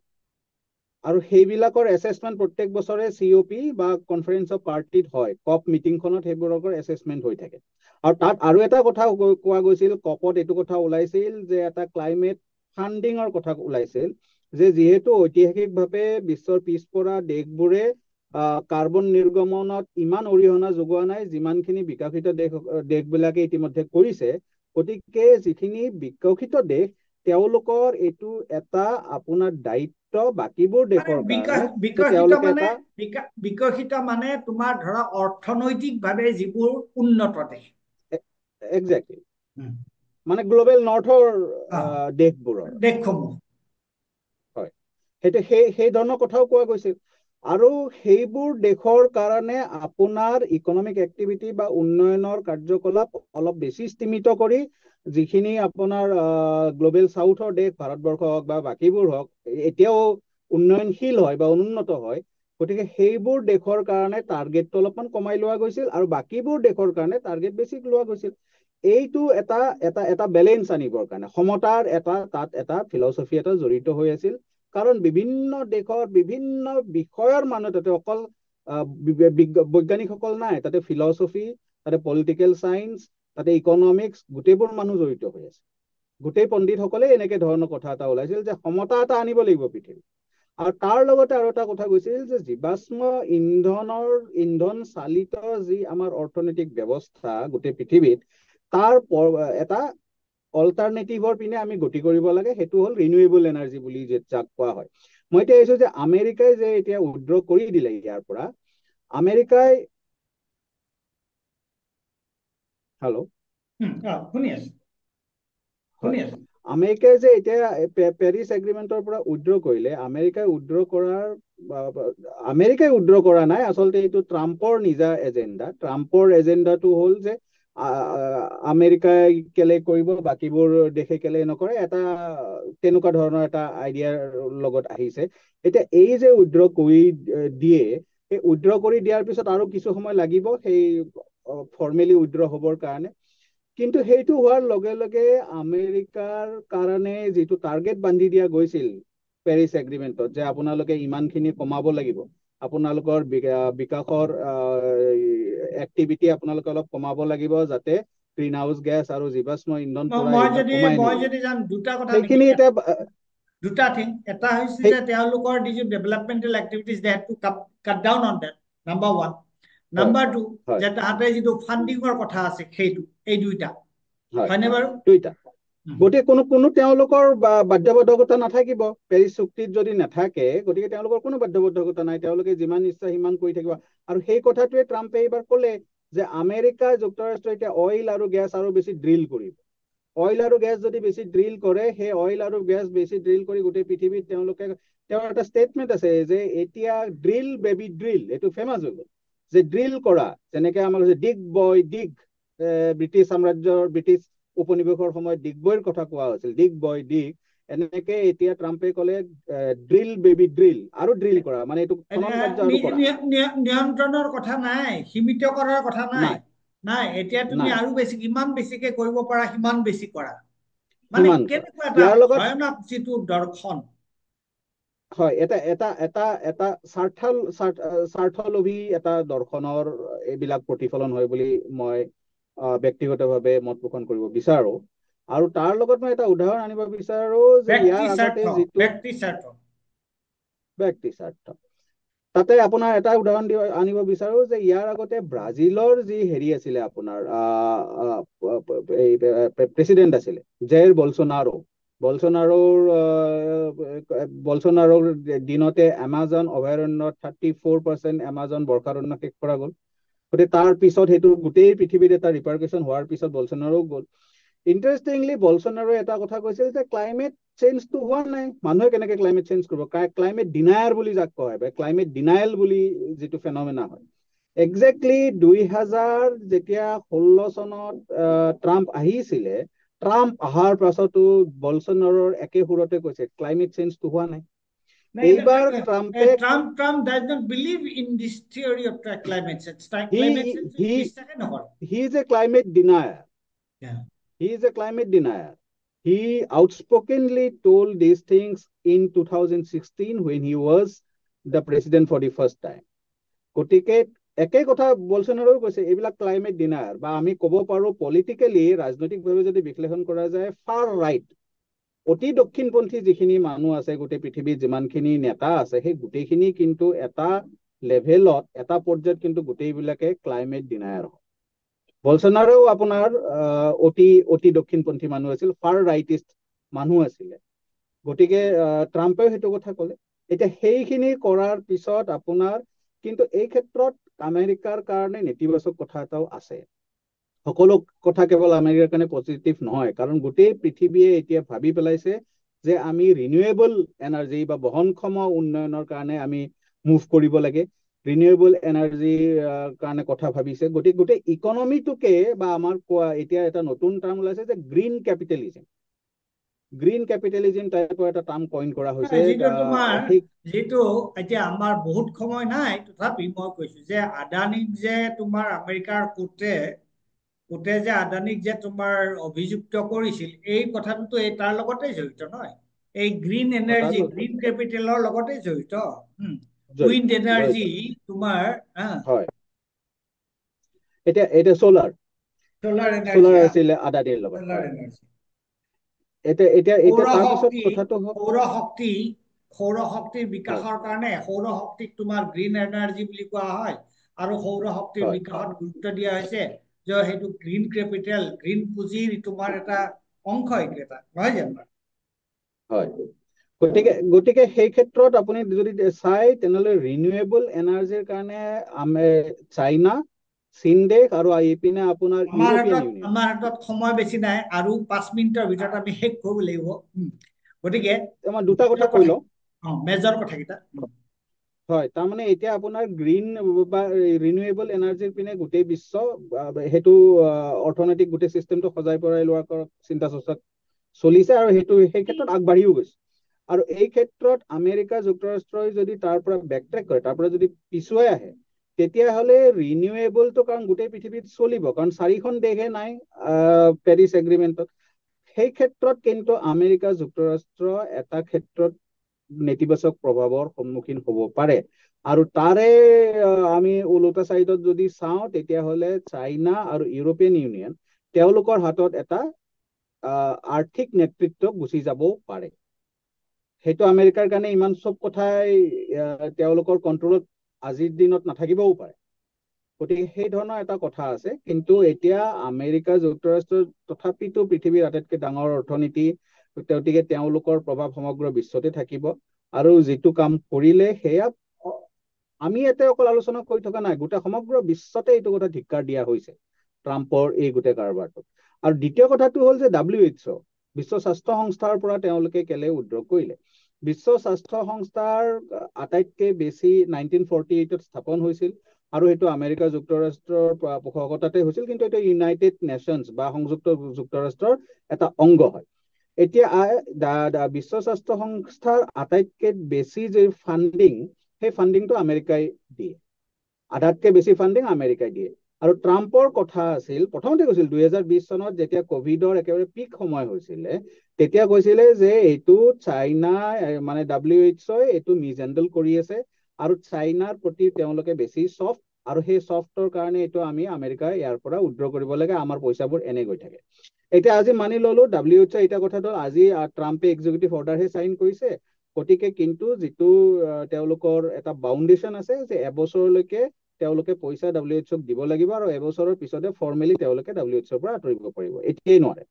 আৰু সেইবিলাকৰ এছেছমেণ্ট প্ৰত্যেক বছৰে COP বা কনফাৰেন্স অফ পাৰ্টিত হয়, কপ মিটিংখনত সেইবোৰৰ এছেছমেণ্ট হৈ থাকে। আৰু তাত আৰু এটা কথা কোৱা গৈছিল, কপত এইটো কথা ওলাইছিল যে এটা ক্লাইমেট ফাণ্ডিঙৰ কথা ওলাইছিল, যে যিহেতু ঐতিহাসিকভাৱে বিশ্বৰ পিছপৰা দেশবোৰে কাৰ্বন নিৰ্গমনত ইমান অৰিহণা যোগোৱা নাই যিমানখিনি বিকশিত দেশবিলাকে ইতিমধ্যে কৰিছে। গতিকে যিখিনি বিকশিত দেশ তেওঁলোকৰ এইটো এটা আপোনাৰ দায়িত্ব বাকীবোৰ দেশৰ কাৰণে, বিকশিত মানে তোমাৰ ধৰা অৰ্থনৈতিকভাৱে যিবোৰ উন্নত দেশ, একজেক্টলি, মানে গ্লোবেল নৰ্থৰ দেশসমূহ, হয়, সেইটো সেই ধৰণৰ কথাও কোৱা গৈছিল। আৰু সেইবোৰ দেশৰ কাৰণে আপোনাৰ ইকনমিক এক্টিভিটি বা উন্নয়নৰ কাৰ্যকলাপ অলপ বেছি স্তীমিত কৰি, যিখিনি আপোনাৰ গ্লোবেল সাউথৰ দেশ, ভাৰতবৰ্ষ হওক বা বাকীবোৰ হওক এতিয়াও উন্নয়নশীল হয় বা উন্নত হয়, গতিকে সেইবোৰ দেশৰ কাৰণে টাৰ্গেটটো অলপমান কমাই লোৱা গৈছিল আৰু বাকীবোৰ দেশৰ কাৰণে টাৰ্গেট বেছি লোৱা গৈছিল। এইটো এটা বেলেঞ্চ আনিবৰ কাৰণে সমতাৰ তাত এটা ফিলচফি এটা জড়িত হৈ আছিল, কাৰণ বিভিন্ন দেশৰ বিভিন্ন বিষয়ৰ মানুহ, তাতে অকল বৈজ্ঞানিকসকল নাই, তাতে ফিলচফি, তাতে পলিটিকেল চায়েন্স, তাতে ইকনমিক্স, গোটেইবোৰ মানুহ জড়িত হৈ আছে। গোটেই পণ্ডিতসকলে এনেকে ধৰণৰ কথা এটা ওলাইছিল যে সমতা এটা আনিব লাগিব পৃথিৱীত। আৰু তাৰ লগতে আৰু এটা কথা কৈছিল যে জীৱাশ্ম ইন্ধন চালিত যি আমাৰ অৰ্থনৈতিক ব্যৱস্থা গোটেই পৃথিৱীত, তাৰ এটা অল্টাৰনেটিভৰ পিনে আমি গতি কৰিব লাগে, সেইটো হ'ল ৰিনিউৱেবল এনাৰ্জি বুলি যাক কোৱা হয়। মই এতিয়া আহিছো যে আমেৰিকাই যে এতিয়া উইথড্ৰ কৰি দিলে ইয়াৰ পৰা, আমেৰিকাই, হেল্ল', শুনি আছো, শুনি আছো। আমেৰিকাই যে এতিয়া পেৰিছ এগ্ৰিমেণ্টৰ পৰা উইথড্ৰ কৰিলে, আমেৰিকাই উইথড্ৰ কৰা নাই, আচলতে এইটো ট্ৰাম্পৰ নিজা এজেণ্ডা। ট্ৰাম্পৰ এজেণ্ডাটো হ'ল যে আমেৰিকাই কেলে কৰিব, বাকীবোৰ দেশে কেলে নকৰে, এটা তেনেকুৱা ধৰণৰ এটা আইডিয়াৰ লগত আহিছে। এতিয়া এই যে উইথড্ৰ কৰি দিয়ে, সেই উইথড্ৰ কৰি দিয়াৰ পিছত আৰু কিছু সময় লাগিব সেই ফৰ্মেলি উইথড্ৰ হ'বৰ কাৰণে, কিন্তু সেইটো হোৱাৰ লগে লগে আমেৰিকাৰ কাৰণে যিটো টাৰ্গেট বান্ধি দিয়া গৈছিল পেৰিছ এগ্ৰিমেণ্টত, যে আপোনালোকে ইমানখিনি কমাব লাগিব, আপোনালোকৰ বিকাশৰ এক্টিভিটি আপোনালোকে অলপ কমাব লাগিব, যাতে গ্ৰীণ হাউচ গেছ আৰু জীৱাশ্ম ইন্ধন পুৰা এইবিলাক কমাই যাম দুটা কথা সেইখিনি এতিয়া দুটা থিং। এটা হৈছে যে তেওঁলোকৰ যিটো developmental activities, they have to cut down on that, number one. Number two, যে তাহাঁতে যিটো ফাণ্ডিঙৰ কথা আছে, সেইটো, এই দুইটা হয়নে বাৰু? দুইটা, গতিকে কোনো তেওঁলোকৰ বাধ্যবাধকতা নাথাকিব। পেৰিছ চুক্তিত যদি নাথাকে, গতিকে তেওঁলোকৰ কোনো বাধ্যবাধকতা নাই, তেওঁলোকে যিমান ইচ্ছা সিমান কৰি থাকিব। আৰু সেই কথাটোৱে ট্ৰাম্পে এইবাৰ ক'লে যে আমেৰিকা যুক্তৰাষ্ট্ৰ এতিয়া অইল আৰু গেছ আৰু বেছি ড্ৰিল কৰিব। অইল আৰু গেছ যদি বেছি ড্ৰিল কৰে, সেই অইল আৰু গেছ বেছি ড্ৰিল কৰি গোটেই পৃথিৱীত তেওঁৰ এটা ষ্টেটমেণ্ট আছে যে এতিয়া ড্ৰিল বেবি ড্ৰিল, এইটো ফেমাছ হৈ গ'ল, যে ড্ৰিল কৰা, যেনেকে আমাৰ ডিগ বয় ডিগ, ব্ৰিটিছ সাম্ৰাজ্যৰ ব্ৰিটিছ উপনিৱেশৰ সময়ত ডিগবৈৰ কথা কোৱা হৈছিল, ডিগ বয় ডিগ, এনেকে এতিয়া ট্ৰাম্পে ক'লে ড্ৰিল বেবি ড্ৰিল, আৰু ড্ৰিল কৰা, মানে এইটো খনন কাৰ্য আৰু কৰা। নিয়ন্ত্ৰণৰ কথা নাই, সীমিত কৰাৰ কথা নাই, এতিয়া তুমি আৰু বেছি, ইমান বেছিকে কৰিব পাৰা সিমান বেছি কৰা, মানে কেনেকুৱা এটা ভয়ানক যিটো দৰ্শন। হয়, এটা স্বাৰ্থলোভী এটা দৰ্শনৰ এইবিলাক প্ৰতিফলন হয় বুলি মই ব্যক্তিগতভাৱে মত পোষণ কৰিব বিচাৰো। আৰু তাৰ লগত মই এটা উদাহৰণ আনিব বিচাৰো যে ইয়াৰ আগতে যিটো ব্যক্তি স্বাৰ্থ, তাতে আপোনাৰ এটা উদাহৰণ আনিব বিচাৰো যে ইয়াৰ আগতে ব্ৰাজিলৰ যি হেৰি আছিলে আপোনাৰ প্ৰেচিডেণ্ট আছিলে জেইৰ বলছনাৰোৰ দিনতে এমাজন অভয়াৰণ্যত 34% এমাজন বৰ্ষাৰণ্য শেষ কৰা গ'ল। গতিকে তাৰ পিছত সেইটো গোটেই পৃথিৱীত এটা ৰিপাৰকেশ্যন হোৱাৰ পিছত বলছনাৰো গ'ল। ইণ্টাৰেষ্টিংলি বলছনাৰো এটা কথা কৈছিল যে ক্লাইমেট চেঞ্জটো হোৱা নাই, মানুহে কেনেকে ক্লাইমেট চেঞ্জ কৰিব, ক্লাইমেট ডিনায়াৰ বুলি যাক কয় বা ক্লাইমেট ডিনায়েল বুলি যিটো ফেনমেনা হয়। একজেক্টলি 2016 চনত ট্ৰাম্প আহিছিলে, ট্ৰাম্প অহাৰ পাছতো বলছনাৰোৰ একে সুৰতে কৈছে ক্লাইমেট চেঞ্জটো হোৱা নাই। এইবাৰ ট্ৰাম্পে Trump does not believe in this theory of climate change. Climate change বিশ্বাসে নকৰে। He is a climate denier. Yeah. He is a climate denier. He outspokenly told these things in 2016 when he was the president for the first time. গতিকে একে কথা বলছনাৰোও কৈছে, এইবিলাক climate ডিনায়াৰ বা আমি ক'ব পাৰো পলিটিকেলি ৰাজনৈতিকভাৱে যদি বিশ্লেষণ কৰা যায় ফাৰ ৰাইট, অতি দক্ষিণপন্থী যিখিনি মানুহ আছে গোটেই পৃথিৱীত যিমানখিনি নেতা আছে সেই গোটেইখিনি কিন্তু এটা লেভেলত এটা পৰ্যায়ত কিন্তু গোটেইবিলাকে ক্লাইমেট ডিনায়াৰ হয়। বলছনাৰোও আপোনাৰ অতি দক্ষিণপন্থী মানুহ আছিল, ফাৰ ৰাইটিষ্ট মানুহ আছিলে। গতিকে ট্ৰাম্পেও সেইটো কথা ক'লে। এতিয়া সেইখিনি কৰাৰ পিছত আপোনাৰ কিন্তু এই ক্ষেত্ৰত আমেৰিকাৰ কাৰণে নেতিবাচক কথা এটাও আছে। সকলো কথা কেৱল আমেৰিকাৰ কাৰণে পজিটিভ নহয়, কাৰণ গোটেই পৃথিৱীয়ে এতিয়া ভাবি পেলাইছে যে আমি ৰিনিউৱেবল এনাৰ্জি বা বহনক্ষম উন্নয়নৰ কাৰণে আমি মুভ কৰিব লাগে, ৰিনিউৱেবল এনাৰ্জিৰ কাৰণে কথা ভাবিছে। গতিকে গোটেই ইকনমিটোকে বা আমাৰ কোৱা এতিয়া এটা নতুন টাৰ্ম ওলাইছে যে গ্ৰীণ কেপিটেলিজম টাইপৰ এটা টাৰ্ম কইন কৰা হৈছে। যিটো এতিয়া আমাৰ বহুত সময় নাই, তথাপি মই কৈছো যে আদানীক যে তোমাৰ আমেৰিকাৰ কোৰ্টে যে আদানীক যে তোমাৰ অভিযুক্ত কৰিছিল, এই কথাটোতো তাৰ লগতে জড়িত নহয়, এই গ্ৰীণ এনাৰ্জি গ্ৰীণ কেপিটেলৰ লগতে জড়িত। উইণ্ড এনাৰ্জি তোমাৰ হয়, এতিয়া সোলাৰ আছিলে আদানীৰ লগত। সৌৰ শক্তিৰ বিকাশৰ কাৰণে সৌৰ শক্তিক তোমাৰ গ্ৰীণ এনাৰ্জি বুলি কোৱা হয়, আৰু সৌৰ শক্তিৰ বিকাশত গুৰুত্ব দিয়া হৈছে যে সেইটো গ্ৰীণ কেপিটেল, গ্ৰীণ পুঁজিৰ তোমাৰ এটা অংশ, এইটো এটা নহয় জানো? হয়, গতিকে সেই ক্ষেত্ৰত আপুনি যদি চাই তেনেহ'লে ৰিনিউৱেবল এনাৰ্জিৰ কাৰণে চাইনা, চীন দেশ আৰু ইপিনে আপোনাৰ ইউৰোপিয়ান ইউনিয়ন। আমাৰ হাতত সময় বেছি নাই, আৰু 5 মিনিটৰ ভিতৰত আমি শেষ কৰিব লাগিব। গতিকে আমাৰ দুটা কথা কৈ লওঁ, মেজৰ কথাকেইটা। হয়, তাৰমানে এতিয়া আপোনাৰ গ্ৰীণ বা ৰিনিউৱেবল এনাৰ্জিৰ পিনে গোটেই বিশ্ব সেইটো অৰ্থনৈতিক গোটেই চিষ্টেমটো সজাই পৰাই লোৱাৰ চিন্তা চৰ্চা চলিছে, আৰু সেই ক্ষেত্ৰত আগবাঢ়িও গৈছে। আৰু এই ক্ষেত্ৰত আমেৰিকা যুক্তৰাষ্ট্ৰই যদি তাৰ পৰা বেকট্ৰেক কৰে, তাৰ পৰা যদি পিছুৱাই আহে, তেতিয়াহ'লে ৰিনিউৱেবলটো কাৰণ গোটেই পৃথিৱীত চলিব, কাৰণ 4খন দেশহে নাই পেৰিছ এগ্ৰিমেণ্টত। সেই ক্ষেত্ৰত কিন্তু আমেৰিকা যুক্তৰাষ্ট্ৰ এটা ক্ষেত্ৰত নেতিবাচক প্ৰভাৱৰ সন্মুখীন হ'ব পাৰে। আৰু তাৰে আমি ওলোটা চাইডত যদি চাওঁ, তেতিয়াহ'লে চাইনা আৰু ইউৰোপিয়ান ইউনিয়ন তেওঁলোকৰ হাতত এটা আৰ্থিক নেতৃত্ব গুচি যাবও পাৰে। সেইটো আমেৰিকাৰ কাৰণে ইমান চব কথাই তেওঁলোকৰ কণ্ট্ৰলত আজিৰ দিনত নাথাকিবও পাৰে। গতিকে সেই ধৰণৰ এটা কথা আছে। কিন্তু এতিয়া আমেৰিকা যুক্তৰাষ্ট্ৰৰ তথাপিতো পৃথিৱীৰ আটাইতকৈ ডাঙৰ অৰ্থনীতি, গতিকে তেওঁলোকৰ প্ৰভাৱ সমগ্ৰ বিশ্বতে থাকিব, আৰু যিটো কাম কৰিলে সেয়া আমি ইয়াতে অকল আলোচনা কৰি থকা নাই, গোটেই সমগ্ৰ বিশ্বতে এইটো কথা ধিক্কাৰ দিয়া হৈছে ট্ৰাম্পৰ এই গোটেই কাৰবাৰটো। আৰু দ্বিতীয় কথাটো হ'ল যে WHO বিশ্ব স্বাস্থ্য সংস্থাৰ পৰা তেওঁলোকে কেলে উদ্যোগ কৰিলে। বিশ্ব স্বাস্থ্য সংস্থাৰ আটাইতকৈ বেছি 1948ত স্থাপন হৈছিল, আৰু সেইটো আমেৰিকা যুক্তৰাষ্ট্ৰৰ পোষকতাতে হৈছিল, কিন্তু এইটো ইউনাইটেড নেশ্যনছ বা সংযুক্ত যুক্তৰাষ্ট্ৰৰ এটা অংগ হয়। এতিয়া বিশ্ব স্বাস্থ্য সংস্থাৰ আটাইতকৈ বেছি যে ফাণ্ডিং, সেই ফাণ্ডিংটো আমেৰিকাই দিয়ে, আধাতকৈ বেছি ফাণ্ডিং আমেৰিকাই দিয়ে। আৰু ট্ৰাম্পৰ কথা আছিল, প্ৰথমতে কৈছিল 2020 চনত যেতিয়া কভিডৰ একেবাৰে পিক সময় হৈছিলে, তেতিয়া কৈছিলে যে এইটো চাইনা মানে WHO এইটো মিছহেণ্ডেল কৰি আছে, আৰু চাইনাৰ প্ৰতি তেওঁলোকে বেছি চফ্ট, আৰু সেই চফ্টৰ কাৰণে এইটো আমি আমেৰিকাই ইয়াৰ পৰা উইথড্ৰ কৰিব লাগে, আমাৰ পইচাবোৰ এনে গৈ থাকে। এতিয়া আজি মানি ললো WHO এটা কথাটো আজি ট্ৰাম্পে এক্সিকিউটিভ অৰ্ডাৰহে চাইন কৰিছে, গতিকে কিন্তু যিটো তেওঁলোকৰ এটা বাউণ্ডেশ্যন আছে যে এবছৰলৈকে তেওঁলোকে পইচা WHO দিব লাগিব আৰু এবছৰৰ পিছতে ফৰ্মেলি তেওঁলোকে WHO পৰা আঁতৰিব পাৰিব, এতিয়াই নোৱাৰে।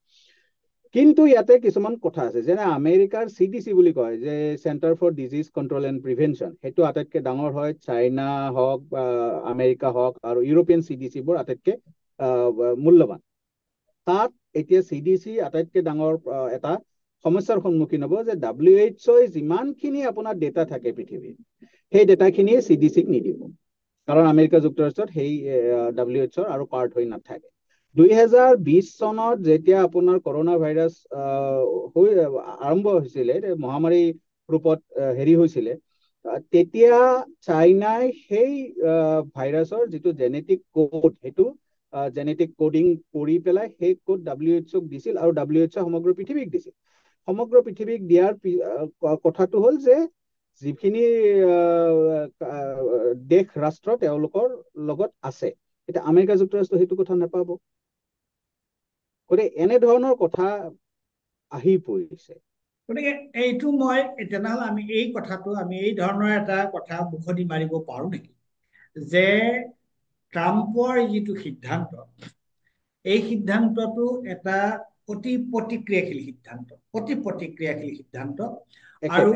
কিন্তু ইয়াতে কিছুমান কথা আছে, যেনে আমেৰিকাৰ CDC বুলি কয় যে Centre for Disease Control and Prevention, সেইটো আটাইতকৈ ডাঙৰ হয়। চাইনা হওক বা আমেৰিকা হওক আৰু ইউৰোপিয়ান CDC-বোৰ আটাইতকৈ মূল্যৱান। তাত এতিয়া CDC আটাইতকৈ ডাঙৰ এটা সমস্যাৰ সন্মুখীন হ'ব যে WHO যিমানখিনি আপোনাৰ ডেটা থাকে পৃথিৱীত, সেই ডেটাখিনি CDC-ক নিদিব, কাৰণ আমেৰিকা যুক্তৰাষ্ট্ৰত সেই WHO আৰু পাৰ্ট হৈ নাথাকে। 2020 চনত যেতিয়া আপোনাৰ কৰোণা ভাইৰাছ আৰম্ভ হৈছিলে, মহামাৰী ৰূপত হেৰি হৈছিলে, তেতিয়া চাইনাই সেই ভাইৰাছৰ যিটো জেনেটিক কোড, সেইটো জেনেটিক কোডিং কৰি পেলাই সেই কোড WHO-ক দিছিল আৰু WHO সমগ্ৰ পৃথিৱীক দিছিল। সমগ্ৰ পৃথিৱীক দিয়াৰ কথাটো হ'ল যে যিখিনি দেশ ৰাষ্ট্ৰ তেওঁলোকৰ লগত আছে, এতিয়া আমেৰিকা যুক্তৰাষ্ট্ৰ সেইটো কথা নাপাব। গতিকে এনেধৰণৰ কথা আহি পৰিছে। গতিকে এইটো মই তেনেহ'লে আমি এই কথাটো আমি এই ধৰণৰ এটা কথা মুখনি মাৰিব পাৰো নেকি যে ট্ৰাম্পৰ যিটো সিদ্ধান্ত, এই সিদ্ধান্তটো এটা অতি প্ৰতিক্ৰিয়াশীল সিদ্ধান্ত, আৰু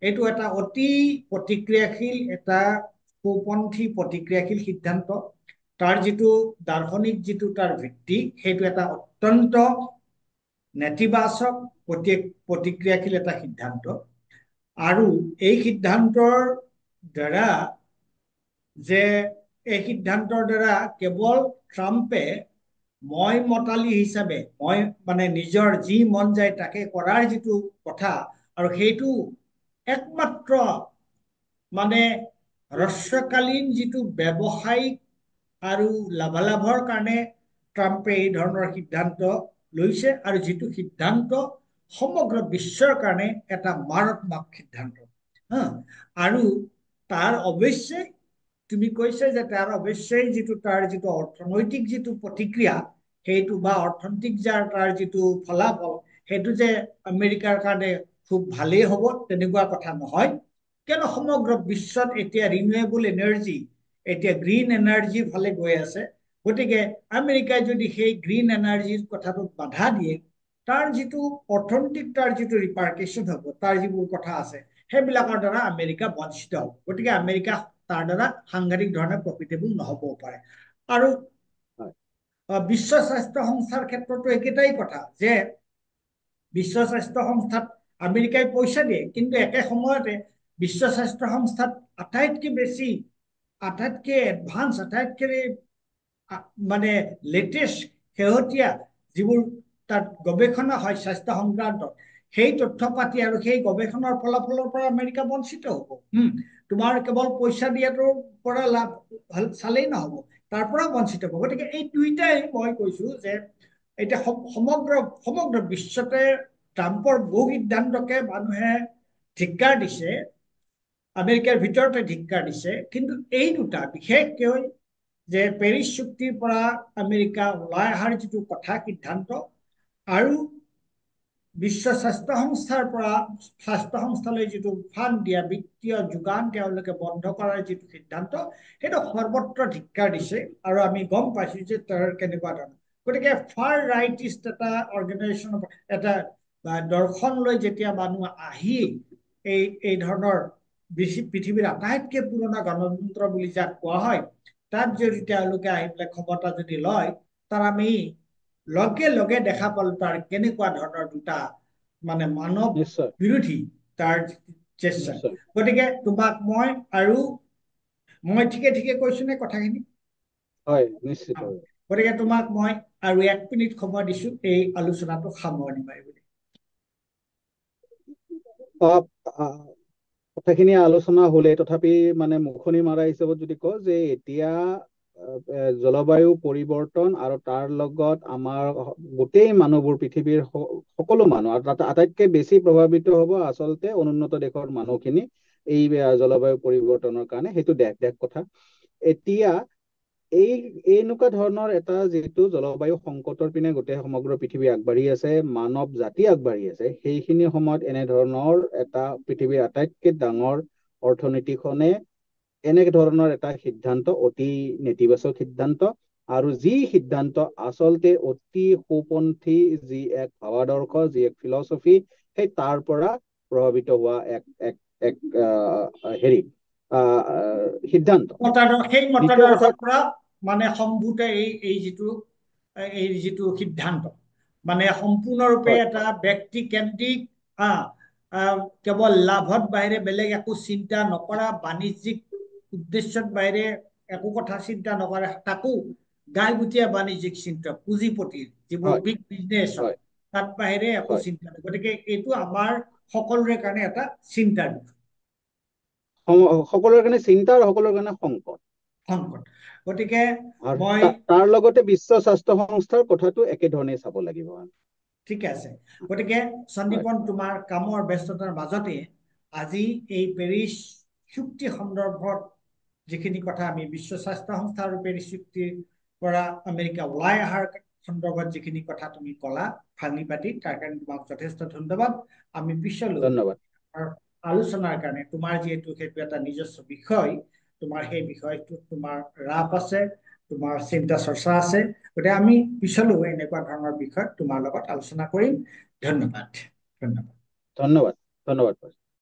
এইটো এটা অতি প্ৰতিক্ৰিয়াশীল, এটা সোঁপন্থী প্ৰতিক্ৰিয়াশীল সিদ্ধান্ত। তাৰ যিটো দাৰ্শনিক যিটো তাৰ ভিত্তি, সেইটো এটা অত্যন্ত নেতিবাচক প্ৰতিক্ৰিয়াশীল এটা সিদ্ধান্ত। আৰু এই সিদ্ধান্তৰ দ্বাৰা কেৱল ট্ৰাম্পে মই মতালি হিচাপে, মই মানে নিজৰ যি মন যায় তাকে কৰাৰ যিটো কথা, আৰু সেইটো একমাত্ৰ মানে হ্ৰস্বকালীন যিটো ব্যৱসায়িক আৰু লাভালাভৰ কাৰণে ট্ৰাম্পে এই ধৰণৰ সিদ্ধান্ত লৈছে, আৰু যিটো সিদ্ধান্ত সমগ্ৰ বিশ্বৰ কাৰণে এটা মাৰাত্মক সিদ্ধান্ত। আৰু তাৰ অৱশ্যে তুমি কৈছে যে তাৰ অৱশ্যেই তাৰ যিটো অৰ্থনৈতিক যিটো প্ৰতিক্ৰিয়া, সেইটো বা অৰ্থনৈতিক তাৰ যিটো ফলাফল, সেইটো যে আমেৰিকাৰ কাৰণে খুব ভালেই হ'ব তেনেকুৱা কথা নহয়। কিয়নো সমগ্ৰ বিশ্বত এতিয়া ৰিনিউৱেবল এনাৰ্জি, এতিয়া গ্ৰীণ এনাৰ্জিৰ ফালে গৈ আছে। গতিকে আমেৰিকাই যদি সেই গ্ৰীণ এনাৰ্জিৰ কথাটোত বাধা দিয়ে, তাৰ যিটো অৰ্থনৈতিক তাৰ যিটো ৰিপাৰ্কেশ্যন হ'ব, তাৰ যিবোৰ কথা আছে, সেইবিলাকৰ দ্বাৰা আমেৰিকা বঞ্চিত হ'ব। গতিকে আমেৰিকা তাৰ দ্বাৰা সাংঘাতিক ধৰণে প্ৰফিটেবল নহ'বও পাৰে। আৰু বিশ্ব স্বাস্থ্য সংস্থাৰ ক্ষেত্ৰতো একেটাই কথা, যে বিশ্ব স্বাস্থ্য সংস্থাত আমেৰিকাই পইচা দিয়ে, কিন্তু একে সময়তে বিশ্ব স্বাস্থ্য সংস্থাত আটাইতকৈ বেছি, আটাইতকৈ এডভান্স, আটাইতকৈ মানে লেটেষ্ট শেহতীয়া যিবোৰ তাত গৱেষণা হয় স্বাস্থ্য সংক্ৰান্তত, সেই তথ্য পাতি আৰু সেই গৱেষণাৰ ফলাফলৰ পৰা আমেৰিকা বঞ্চিত হ'ব। তোমাৰ কেৱল পইচা দিয়াটোৰ পৰা লাভ চালেই নহ'ব, তাৰ পৰা বঞ্চিত হ'ব। গতিকে এই দুইটাই মই কৈছো যে এতিয়া সমগ্ৰ বিশ্বতে ট্ৰাম্পৰ বহু সিদ্ধান্তকে মানুহে ধিক্কাৰ দিছে, আমেৰিকাৰ ভিতৰতে ধিক্কাৰ দিছে, কিন্তু এই দুটা বিশেষকৈ যে পেৰিছ চুক্তিৰ পৰা আমেৰিকা ওলাই অহাৰ যিটো কথা সিদ্ধান্ত, আৰু বিশ্ব স্বাস্থ্য সংস্থাৰ পৰা স্বাস্থ্য সংস্থালৈ যিটো ফাণ্ড দিয়া, বিত্তীয় যোগান তেওঁলোকে বন্ধ কৰাৰ যিটো সিদ্ধান্ত, সেইটো সৰ্বত্ৰ ধিক্কাৰ দিছে। আৰু আমি গম পাইছো যে তাৰ কেনেকুৱা ধৰণৰ। গতিকে ফাৰ ৰাইটিষ্ট এটা অৰ্গেনাইজেশ্যন, এটা দৰ্শন লৈ যেতিয়া মানুহ আহি এই ধৰণৰ পৃথিৱীৰ আটাইতকৈ পুৰণা গণতন্ত্ৰ বুলি যাক কোৱা হয়, তাত যদি তেওঁলোকে আহি পেলাই ক্ষমতা যদি লয়, তাৰ আমি লগে লগে দেখা পালো তাৰ কেনেকুৱা ধৰণৰ দুটা মানে মানৱ বিৰোধী তাৰ চেষ্টা। গতিকে তোমাক মই ঠিকে কৈছো নে কথাখিনি? হয়, নিশ্চিত। গতিকে তোমাক মই আৰু 1 মিনিট সময় দিছো এই আলোচনাটো সামৰণি মাৰিবলৈ। কথাখিনি আলোচনা হলে, তথাপি মানে মুখনি মাৰা হিচাপত যদি কওঁ যে এতিয়া জলবায়ু পৰিৱৰ্তন আৰু তাৰ লগত আমাৰ গোটেই মানুহবোৰ, পৃথিৱীৰ সকলো মানুহ, আৰু তাত আটাইতকৈ বেছি প্ৰভাৱিত হ'ব আচলতে অনুন্নত দেশৰ মানুহখিনি এই জলবায়ু পৰিৱৰ্তনৰ কাৰণে। সেইটো দেশ কথা। এতিয়া এনেকুৱা ধৰণৰ এটা যিটো জলবায়ু সংকটৰ পিনে গোটেই সমগ্ৰ পৃথিৱী আগবাঢ়ি আছে, মানৱ জাতি আগবাঢ়ি আছে, সেইখিনি সময়ত এনেধৰণৰ এটা পৃথিৱীৰ আটাইতকৈ ডাঙৰ অৰ্থনীতিখনে এনে ধৰণৰ এটা সিদ্ধান্ত অতি নেতিবাচক সিদ্ধান্ত, আৰু যি সিদ্ধান্ত আচলতে অতি সোঁপন্থী যি এক ভাৱাদৰ্শ, যি এক ফিলচফি, সেই তাৰ পৰা প্ৰভাৱিত হোৱা এক এক এক হেৰি সিদ্ধান্ত। সেই দ্বিতীয় কথা, মতাদৰ্শৰ পৰা মানে সম্ভূত এই যিটো সিদ্ধান্ত মানে সম্পূৰ্ণৰূপে হয় এটা ব্যক্তিকেন্দ্ৰিক, কেৱল লাভত বাহিৰে বেলেগ একো চিন্তা নকৰা, বাণিজ্যিক উদ্দেশ্যত বাহিৰে একো কথা চিন্তা নকৰে, তাকো গাইগুটীয়া বাণিজ্যিক চিন্তা, পুঁজিপতিৰ যিবোৰ হয় বিগ বিজনেছ হয়, হয় তাত বাহিৰে একো হয় চিন্তা নাই। গতিকে এইটো আমাৰ সকলোৰে কাৰণে এটা চিন্তাৰ বিষয়, সকলোৰে কাৰণে চিন্তা আৰু সকলোৰে কাৰণে সংকট। সংকট। গতিকে আৰু মই তাৰ লগতে বিশ্ব স্বাস্থ্য সংস্থাৰ কথাটো একেধৰণে চাব লাগিব। ঠিকে আছে। গতিকে হয় সন্দীপন, তোমাৰ কামৰ ব্যস্ততাৰ মাজতে আজি এই পেৰিছ চুক্তি সন্দৰ্ভত যিখিনি কথা আমি বিশ্ব স্বাস্থ্য সংস্থা আৰু পেৰিছ চুক্তিৰ পৰা আমেৰিকা ওলাই অহাৰ সন্দৰ্ভত যিখিনি কথা তুমি ক'লা ভাঙি পাতি, তাৰ কাৰণে তোমাক যথেষ্ট ধন্যবাদ। আমি পিছলৈ ধন্যবাদ। আলোচনাৰ কাৰণে, তোমাৰ যিহেতু সেইটো এটা নিজস্ব বিষয়, তোমাৰ সেই বিষয়টোত তোমাৰ ৰাপ আছে, তোমাৰ চিন্তা চৰ্চা আছে, গতিকে আমি পিছলৈও এনেকুৱা ধৰণৰ বিষয় তোমাৰ লগত আলোচনা কৰিম। ধন্যবাদ। ধন্যবাদ। ধন্যবাদ। ধন্যবাদ।